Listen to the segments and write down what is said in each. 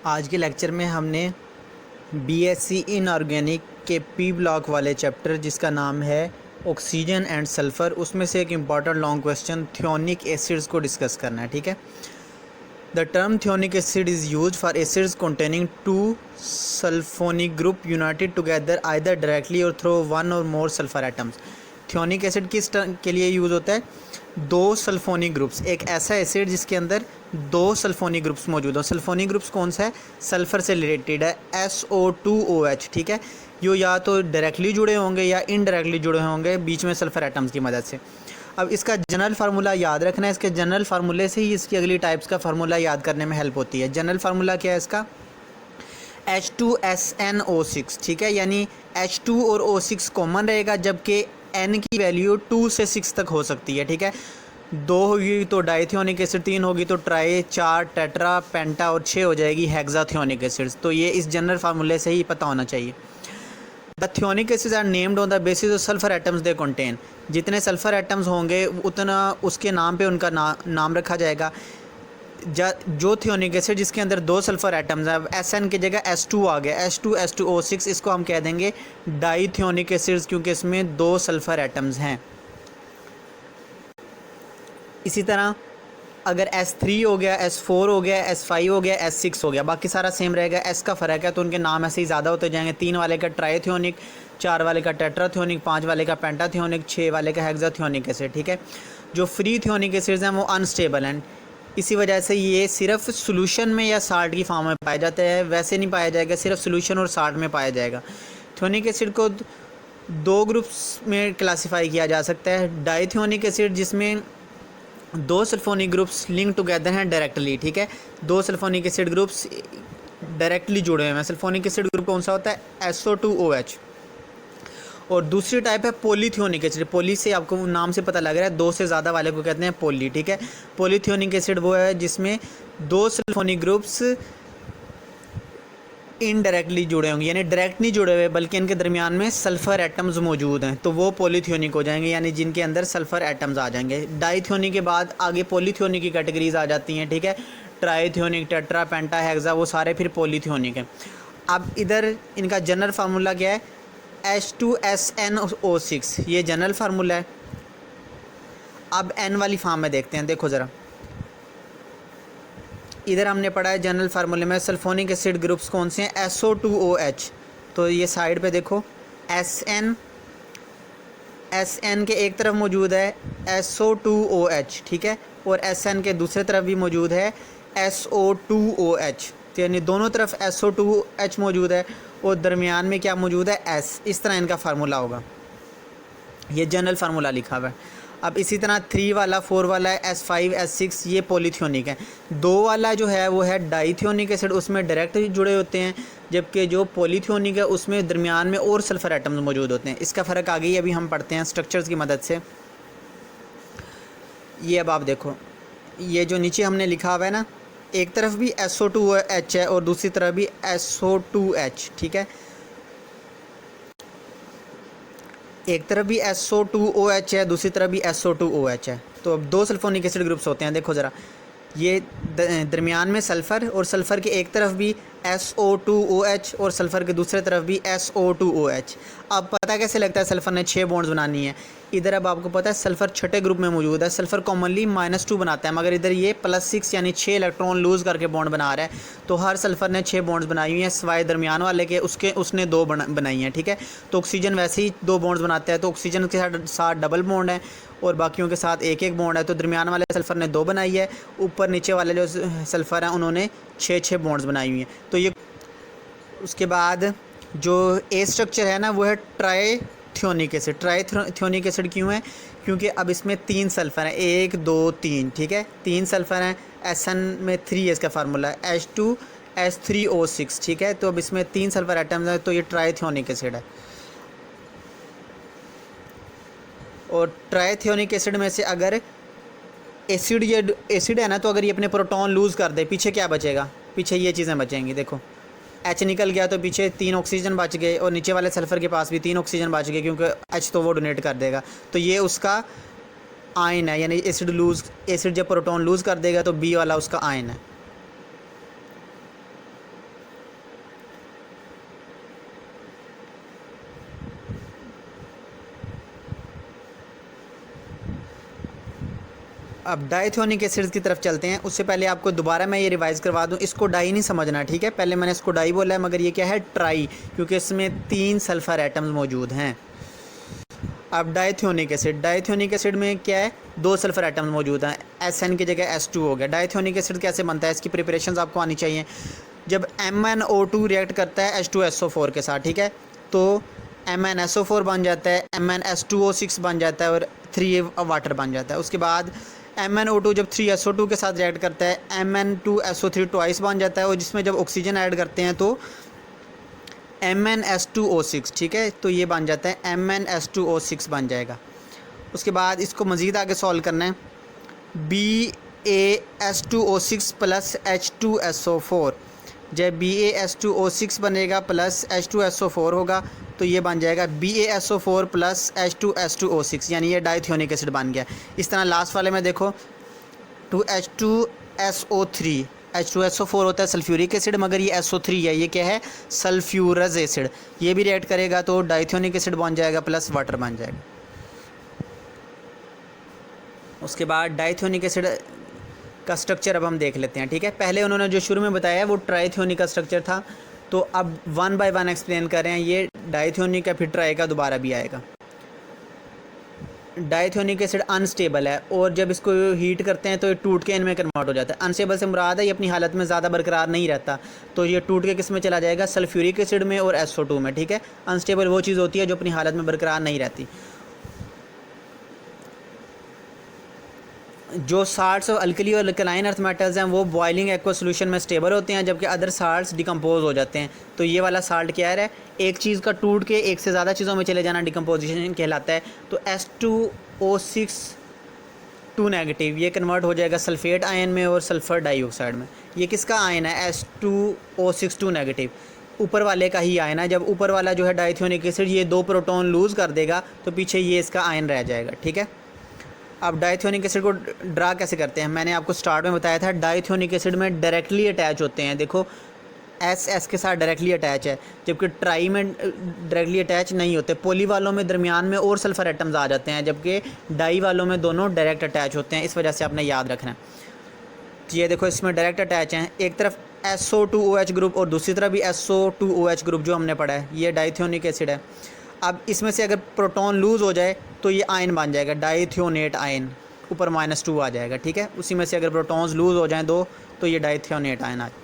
आज के लेक्चर में हमने बीएससी इनऑर्गेनिक के पी ब्लॉक वाले चैप्टर जिसका नाम है ऑक्सीजन एंड सल्फ़र, उसमें से एक important long question thionic acids को डिस्कस करना है। ठीक है। The term thionic acid is use for acids containing two sulphonic group united together either directly or through one or more sulphur atoms. Thionic acid किस के लिए use होता है? दो सल्फोनिक ग्रुप्स, एक ऐसा एसिड जिसके अंदर दो सल्फोनिक ग्रुप्स मौजूद हो। सल्फोनिक ग्रुप्स कौन सा है? सल्फ़र से रिलेटेड है, SO2OH। ठीक है। यो या तो डायरेक्टली जुड़े होंगे या इनडायरेक्टली जुड़े होंगे बीच में सल्फ़र एटम्स की मदद से। अब इसका जनरल फार्मूला याद रखना है। इसके जनरल फार्मूले से ही इसकी अगली टाइप्स का फार्मूला याद करने में हेल्प होती है। जनरल फार्मूला क्या है इसका? H2SnO6। ठीक है, यानी H2 और O6 कॉमन रहेगा, जबकि N की वैल्यू 2 से 6 तक हो सकती है। ठीक है, 2 होगी तो डाइथियोनिक एसिड, 3 होगी तो ट्राई, 4 टेट्रा, पेंटा और 6 हो जाएगी हेक्साथियोनिक एसिड। तो ये इस जनरल फार्मूले से ही पता होना चाहिए। The thionic acids are named on the basis of sulphur atoms they contain. जितने सल्फर एटम्स होंगे उतना उसके नाम पे उनका नाम रखा जाएगा। जो थियोनिक एसिड जिसके अंदर दो सल्फर एटम्स हैं, अब SN की जगह S2 आ गया, H2SO6, इसको हम कह देंगे डाइथियोनिक एसिड्स, क्योंकि इसमें दो सल्फर एटम्स हैं। इसी तरह अगर S3 हो गया, S4 हो गया, S5 हो गया, S6 हो गया, बाकी सारा सेम रहेगा। S का फ़र्क है तो उनके नाम ऐसे ही ज़्यादा होते जाएंगे। 3 वाले का ट्राइथियोनिक, 4 वाले का टेट्राथियोनिक, 5 वाले का पेंटाथियोनिक, 6 वाले का हेक्साथियोनिक एसिड। ठीक है। जो फ्री थियोनिक एसिड्स हैं वो अनस्टेबल हैं, इसी वजह से ये सिर्फ सोल्यूशन में या साल्ट की फॉर्म में पाया जाता है, वैसे नहीं पाया जाएगा, सिर्फ सोल्यूशन और साल्ट में पाया जाएगा। थियोनिक एसिड को दो ग्रुप्स में क्लासिफाई किया जा सकता है। डाइथियोनिक एसिड जिसमें दो सल्फोनिक ग्रुप्स लिंक टुगेदर हैं डायरेक्टली। ठीक है, दो सल्फोनिक एसिड ग्रुप्स डायरेक्टली जुड़े हुए हैं। सल्फोनिक एसिड ग्रुप कौन सा होता है? SO2OH। और दूसरी टाइप है पॉलीथियोनिक एसिड। पॉली से आपको नाम से पता लग रहा है, दो से ज़्यादा वाले को कहते हैं पॉली। ठीक है, पॉलीथियोनिक एसिड वो है जिसमें दो सल्फोनिक ग्रुप्स इनडायरेक्टली जुड़े होंगे, यानी डायरेक्ट नहीं जुड़े हुए बल्कि इनके दरमियान में सल्फ़र एटम्स मौजूद हैं, तो वो पॉलीथियोनिक हो जाएंगे, यानी जिनके अंदर सल्फ़र एटम्स आ जाएंगे। डाइथियोनिक के बाद आगे पॉलीथियोनिक की कैटेगरीज आ जाती हैं। ठीक है, ट्राइथियोनिक, टेट्रा, पेंटा, हेक्सा, वो सारे फिर पॉलीथियोनिक हैं। अब इधर इनका जनरल फार्मूला क्या है? H2SnO6, ये जनरल फार्मूला है। अब N वाली फॉर्म में देखते हैं, देखो ज़रा। इधर हमने पढ़ा है जनरल फार्मूले में सल्फोनिक एसिड ग्रुप्स कौन से हैं? SO2OH। तो ये साइड पे देखो, SN के एक तरफ मौजूद है SO2OH। ठीक है, और SN के दूसरे तरफ भी मौजूद है SO2OH। तो यानी दोनों तरफ SO2H मौजूद है और दरमियान में क्या मौजूद है? S। इस तरह इनका फार्मूला होगा, ये जनरल फार्मूला लिखा हुआ है। अब इसी तरह 3 वाला, 4 वाला है S5, S6, ये पॉलीथियोनिक है। 2 वाला जो है वो है डाइथियोनिक एसिड, उसमें डायरेक्ट जुड़े होते हैं, जबकि जो पॉलीथियोनिक है उसमें दरमियान में और सल्फ़र एटम्स मौजूद होते हैं। इसका फ़र्क आगे ही अभी हम पढ़ते हैं स्ट्रक्चर्स की मदद से। ये अब आप देखो, ये जो नीचे हमने लिखा हुआ है ना, एक तरफ भी SO2H है और दूसरी तरफ भी SO2H। ठीक है, एक तरफ भी SO2OH है, दूसरी तरफ भी SO2OH है। तो अब दो सल्फोनिक एसिड ग्रुप्स होते हैं। देखो ज़रा, ये दरमियान में सल्फ़र, और सल्फ़र के एक तरफ भी SO2OH और सल्फ़र के दूसरे तरफ भी SO2OH। अब पता कैसे लगता है सल्फ़र ने 6 बॉन्ड्स बनानी है? इधर अब आपको पता है सल्फ़र छठे ग्रुप में मौजूद है। सल्फ़र कॉमनली -2 बनाता है, मगर इधर ये +6 यानी 6 इलेक्ट्रॉन लूज़ करके बॉन्ड बना रहा है। तो हर सल्फ़र ने 6 बॉन्ड्स बनाई हुई हैं, सिवाय दरमियान वाले के, उसने 2 बनाई हैं। ठीक है, तो ऑक्सीजन वैसे ही 2 बॉन्ड्स बनाता है, तो ऑक्सीजन के साथ डबल बॉन्ड है और बाकियों के साथ एक एक बॉन्ड है। तो दरमियान वाले सल्फ़र ने 2 बनाई है, ऊपर नीचे वाले जो सल्फ़र हैं उन्होंने 6 बॉन्ड्स बनाई हुई हैं। तो ये उसके बाद जो ए स्ट्रक्चर है ना, वो है ट्राइथियोनिक एसिड। ट्राइथियोनिक एसिड क्यों है? क्योंकि अब इसमें 3 सल्फ़र हैं, 1 2 3। ठीक है, 3 सल्फ़र हैं। SN में 3 है, इसका फार्मूला है H2S3O6। ठीक है, तो अब इसमें 3 सल्फ़र एटम्स हैं, तो ये ट्राइथियोनिक एसिड है। और ट्राइथियोनिक एसिड में से अगर एसिड है ना, तो अगर ये अपने प्रोटॉन लूज़ कर दे, पीछे क्या बचेगा? पीछे ये चीज़ें बचेंगी। देखो, H निकल गया तो पीछे 3 ऑक्सीजन बच गए, और नीचे वाले सल्फ़र के पास भी 3 ऑक्सीजन बच गए, क्योंकि H तो वो डोनेट कर देगा। तो ये उसका आयन है, यानी एसिड जब प्रोटॉन लूज़ कर देगा तो B वाला उसका आयन है। अब डाइथियोनिक एसिड्स की तरफ चलते हैं। उससे पहले आपको दोबारा मैं ये रिवाइज़ करवा दूं, इसको डाई नहीं समझना, ठीक है। पहले मैंने इसको डाई बोला है, मगर ये क्या है, ट्राई, क्योंकि इसमें 3 सल्फ़र एटम्स मौजूद हैं। अब डाइथियोनिक एसिड में क्या है, 2 सल्फ़र एटम्स मौजूद हैं, SN की जगह S2 हो गया। डाइथियोनिक एसिड कैसे बनता है, इसकी प्रिपरेशंस आपको आनी चाहिए। जब MnO2 रिएक्ट करता है H2SO4 के साथ, ठीक है, तो MnSO4 बन जाता है, MnS2O6 बन जाता है और 3 वाटर बन जाता है। उसके बाद MnO2 जब 3SO2 के साथ रिएक्ट करता है Mn2SO3 ट्वाइस बन जाता है, और जिसमें जब ऑक्सीजन ऐड करते हैं तो MnS2O6, ठीक है, तो ये बन जाता है MnS2O6 बन जाएगा। उसके बाद इसको मज़ीद आगे सॉल्व करना है। BaS2O6 प्लस H2SO4, जब BaS2O6 बनेगा प्लस H2SO4 होगा तो ये बन जाएगा BaSO4 प्लस H2S2O6, यानी ये डाइथियोनिक एसिड बन गया। इस तरह लास्ट वाले में देखो 2H2SO3, H2SO4 होता है सल्फ्यूरिक एसिड, मगर ये SO3 है, ये क्या है, सल्फ्यूरस एसिड। ये भी रिएक्ट करेगा तो डाइथियोनिक एसिड बन जाएगा प्लस वाटर बन जाएगा। उसके बाद डाइथियोनिक एसिड का स्ट्रक्चर अब हम देख लेते हैं, ठीक है। पहले उन्होंने जो शुरू में बताया वो ट्राइथियोनिक का स्ट्रक्चर था, तो अब 1 बाय 1 एक्सप्लेन कर रहे हैं। ये डाइथियोनिक का फिर ट्राई का दोबारा भी आएगा। डाइथियोनिक एसिड अनस्टेबल है, और जब इसको हीट करते हैं तो ये टूट के इनमें कन्वर्ट हो जाता है। अनस्टेबल से मुराद है ये अपनी हालत में ज़्यादा बरकरार नहीं रहता, तो ये टूट के किस में चला जाएगा, सल्फ्यूरिक एसिड में और SO2 में, ठीक है। अनस्टेबल वो चीज़ होती है जो अपनी हालत में बरकरार नहीं रहती। जो साल्ट्स और अल्कली और अल्कलाइन अर्थ मेटल्स हैं वो बॉइलिंग एक्वा सोल्यूशन में स्टेबल होते हैं, जबकि अदर साल्ट्स डिकम्पोज हो जाते हैं। तो ये वाला साल्ट क्या है, एक चीज़ का टूट के एक से ज़्यादा चीज़ों में चले जाना डिकम्पोजिशन कहलाता है। तो S2O6 2 नेगेटिव ये कन्वर्ट हो जाएगा सल्फेट आयन में और सल्फ़र डाइऑक्साइड में। ये किसका आयन है, S2O6 2 नेगेटिव, ऊपर वाले का ही आयन है। जब ऊपर वाला जो है डाइथियोनिक एसिड ये 2 प्रोटॉन लूज़ कर देगा तो पीछे ये इसका आयन रह जाएगा, ठीक है। अब डाइथियोनिक एसिड को ड्रा कैसे करते हैं, मैंने आपको स्टार्ट में बताया था। डाइथियोनिक एसिड में डायरेक्टली अटैच होते हैं, देखो S के साथ डायरेक्टली अटैच है, जबकि ट्राई में डायरेक्टली अटैच नहीं होते। पोली वालों में दरमियान में और सल्फ़र एटम्स आ जाते हैं, जबकि डाई वालों में दोनों डायरेक्ट अटैच होते हैं। इस वजह से आपने याद रखना है। तो ये देखो इसमें डायरेक्ट अटैच हैं, एक तरफ SO2OH ग्रुप और दूसरी तरफ भी SO2OH ग्रुप जो हमने पढ़ा है, ये डाइथियोनिक एसिड है। अब इसमें से अगर प्रोटॉन लूज़ हो जाए तो ये आयन बन जाएगा डाइथियोनेट आयन, ऊपर -2 आ जाएगा, ठीक है। उसी में से अगर प्रोटॉन्स लूज़ हो जाएं 2 तो ये डाइथियोनेट आयन आ जाए।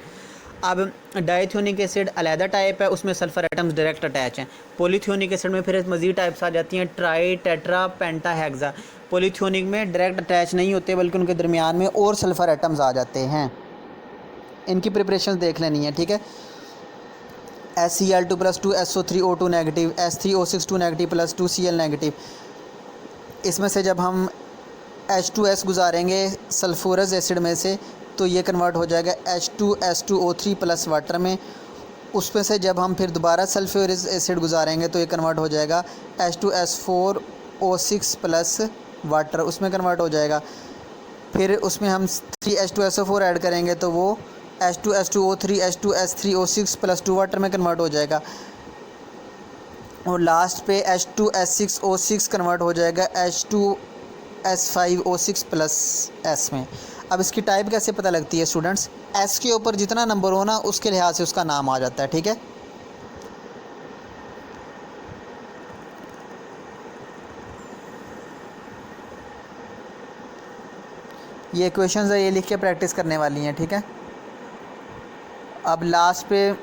अब डाइथियोनिक एसिड अलहदा टाइप है, उसमें सल्फ़र एटम्स डायरेक्ट अटैच हैं। पॉलीथियोनिक एसिड में फिर मज़ीद टाइप्स आ जाती हैं, ट्राई, टेट्रा, पेंटा, हेक्सा। पॉलीथियोनिक में डायरेक्ट अटैच नहीं होते, बल्कि उनके दरमियान में और सल्फ़र एटम्स आ जाते हैं। इनकी प्रिपरेशन देख लेनी है, ठीक है। SCl2 + 2 SO3O2 negative, S3O6 2 negative plus 2 Cl negative. इसमें से जब हम H2S गुजारेंगे सल्फोरस एसिड में से तो ये कन्वर्ट हो जाएगा H2S2O3 प्लस वाटर में। उसमें से जब हम फिर दोबारा सल्फ्यूरिक एसिड गुजारेंगे तो ये कन्वर्ट हो जाएगा H2S4O6 प्लस वाटर, उसमें कन्वर्ट हो जाएगा। फिर उसमें हम 3H2SO4 ऐड करेंगे तो वो H2S2O3 H2S3O6 प्लस 2 वाटर में कन्वर्ट हो जाएगा, और लास्ट पे H2S6O6 कन्वर्ट हो जाएगा H2S5O6 प्लस S में। अब इसकी टाइप कैसे पता लगती है स्टूडेंट्स, S के ऊपर जितना नंबर हो ना उसके लिहाज से उसका नाम आ जाता है, ठीक है। ये इक्वेशंस है, ये लिख के प्रैक्टिस करने वाली हैं, ठीक है। अब लास्ट पे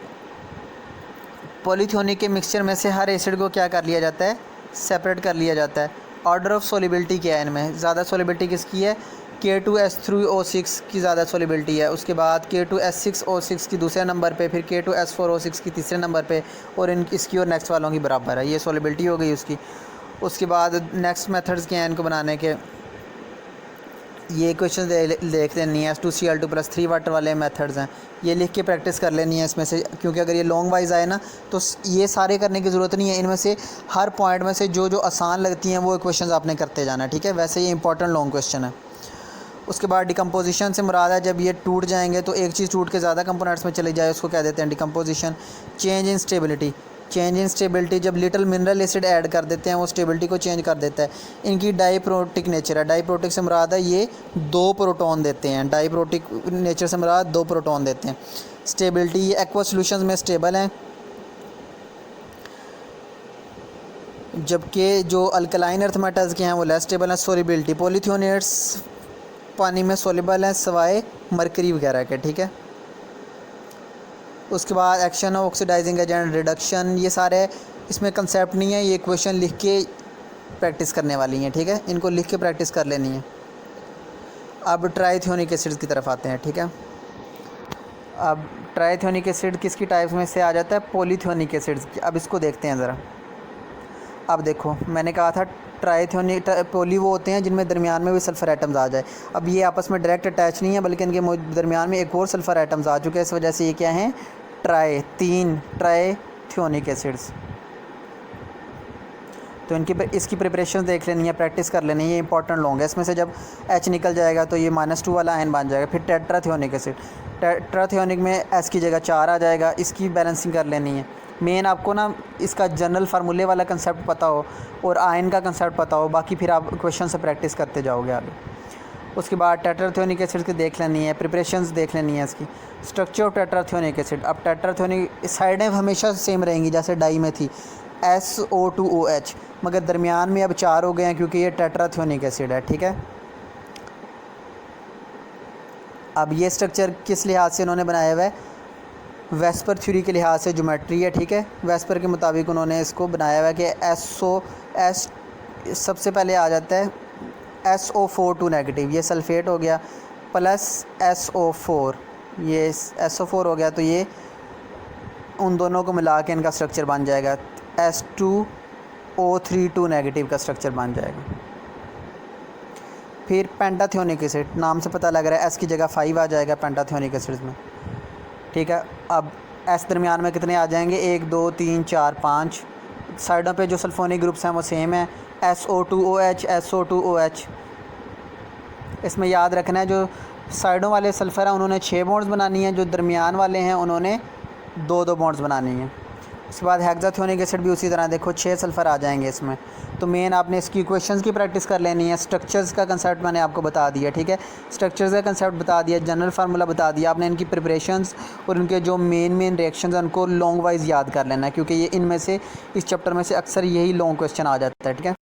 पॉलीथियोनिक के मिक्सचर में से हर एसिड को क्या कर लिया जाता है, सेपरेट कर लिया जाता है। ऑर्डर ऑफ सोलिबिलिटी क्या है इनमें, ज़्यादा सोलिबिलिटी किसकी है, K2S3O6 की ज़्यादा सोलिबिलिटी है। उसके बाद K2S6O6 की दूसरे नंबर पे, फिर K2S4O6 की तीसरे नंबर पे, और इसकी और नेक्स्ट वालों की बराबर है। ये सोलिबिलिटी हो गई उसकी। उसके बाद नेक्स्ट मेथड्स क्या हैं इनको बनाने के, ये क्वेश्चन देख लेनी है। S2Cl2 + 3 वाटर वाले मेथड्स हैं, ये लिख के प्रैक्टिस कर लेनी है इसमें से, क्योंकि अगर ये लॉन्ग वाइज आए ना तो ये सारे करने की ज़रूरत नहीं है। इनमें से हर पॉइंट में से जो जो आसान लगती हैं वो क्वेश्चन आपने करते जाना, ठीक है। वैसे ये इंपॉर्टेंट लॉन्ग क्वेश्चन है। उसके बाद डिकम्पोजिशन से मुराद है जब ये टूट जाएंगे तो एक चीज़ टूट के ज़्यादा कंपोनेंट्स में चली जाए उसको कह देते हैं decomposition. Change in stability, change in stability, जब लिटिल मिनरल एसिड ऐड कर देते हैं वो स्टेबिलिटी को चेंज कर देता है। इनकी डाईप्रोटिक नेचर है, डाईप्रोटिक से मुराद है ये 2 प्रोटॉन देते हैं, डाईप्रोटिक नेचर से मुराद 2 प्रोटॉन देते हैं। स्टेबिलिटी, ये एक्वा सॉल्यूशंस में स्टेबल हैं, जबकि जो अल्कलाइन अर्थ मेटल्स के हैं वो लेस स्टेबल हैं। सोलिबिलिटी, पॉलीथियोनेट्स पानी में सोलिबल हैं सिवाय मरकरी वगैरह के, ठीक है। उसके बाद action of oxidizing agent, reduction, ये सारे इसमें कंसेप्ट नहीं है, ये क्वेश्चन लिख के प्रैक्टिस करने वाली हैं, ठीक है, इनको लिख के प्रैक्टिस कर लेनी है। अब ट्राइथियोनिक एसिड्स की तरफ आते हैं, ठीक है। अब ट्राइथियोनिक एसिड किसकी टाइप्स में से आ जाता है? पॉलीथियोनिक एसिड्स की। अब इसको देखते हैं ज़रा। अब देखो मैंने कहा था ट्राइथियोनिक पोली वो होते हैं जिनमें दरमियान में भी सल्फ़र एटम्स आ जाए। अब ये आपस में डायरेक्ट अटैच नहीं है बल्कि इनके दरमियान में एक और सल्फ़र एटम्स आ चुके हैं, इस वजह से ये क्या हैं? 3 ट्राइथियोनिक एसिड्स। तो इसकी प्रिपरेशन देख लेनी है, प्रैक्टिस कर लेनी है, ये इंपॉर्टेंट लॉन्ग है। इसमें से जब H निकल जाएगा तो ये -2 वाला आयन बन जाएगा। फिर टेट्राथियोनिक एसिड, टेट्राथियोनिक में S की जगह 4 आ जाएगा, इसकी बैलेंसिंग कर लेनी है। मेन आपको ना इसका जनरल फार्मूले वाला कंसेप्ट पता हो और आयन का कंसेप्ट पता हो, बाकी फिर आप क्वेश्चन से प्रैक्टिस करते जाओगे आगे। उसके बाद टेट्राथियोनिक एसिड की देख लेनी है, प्रिपरेशंस देख लेनी है इसकी। स्ट्रक्चर ऑफ टेट्राथियोनिक एसिड, अब टेट्राथियोनिक साइडें हमेशा सेम रहेंगी जैसे डाई में थी, SO2OH, मगर दरमियान में अब 4 हो गए हैं क्योंकि ये टेट्राथियोनिक एसिड है, ठीक है। अब ये स्ट्रक्चर किस लिहाज से उन्होंने बनाया हुआ है? वेस्पर थ्योरी के लिहाज से ज्योमेट्री है, ठीक है। वेस्पर के मुताबिक उन्होंने इसको बनाया हुआ है कि SOS सबसे पहले आ जाता है SO4 नेगेटिव, ये सल्फेट हो गया, प्लस SO4, ये SO4 हो गया, तो ये उन दोनों को मिला के इनका स्ट्रक्चर बन जाएगा, S2O32 नेगेटिव का स्ट्रक्चर बन जाएगा। फिर पेंटाथियोनिक एसिड, नाम से पता लग रहा है S की जगह 5 आ जाएगा पेंटाथियोनिक एसिड में, ठीक है। अब S दरमियान में कितने आ जाएंगे? 1 2 3 4 5। साइडों पे जो सल्फोनिक ग्रुप्स हैं वो सेम है, SO2OH SO2OH। इसमें याद रखना है जो साइडों वाले सल्फ़र हैं उन्होंने 6 बॉन्ड्स बनानी है, जो दरमियान वाले हैं उन्होंने 2 बॉन्ड्स बनानी है। उसके बाद हेक्साथियोनिक एसिड भी उसी तरह, देखो 6 सल्फ़र आ जाएंगे इसमें। तो मेन आपने इसकी इक्वेशंस की प्रैक्टिस कर लेनी है। स्ट्रक्चर्स का कंसेप्ट मैंने आपको बता दिया, ठीक है, स्ट्रक्चर्स का कंसेप्ट बता दिया, जनरल फार्मूला बता दिया, आपने इनकी प्रिपरेशंस और उनके जो मेन रिएक्शंस हैं उनको लॉन्ग वाइज याद कर लेना है, क्योंकि ये इनमें से इस चैप्टर में से अक्सर यही लॉन्ग क्वेश्चन आ जाता है, ठीक है।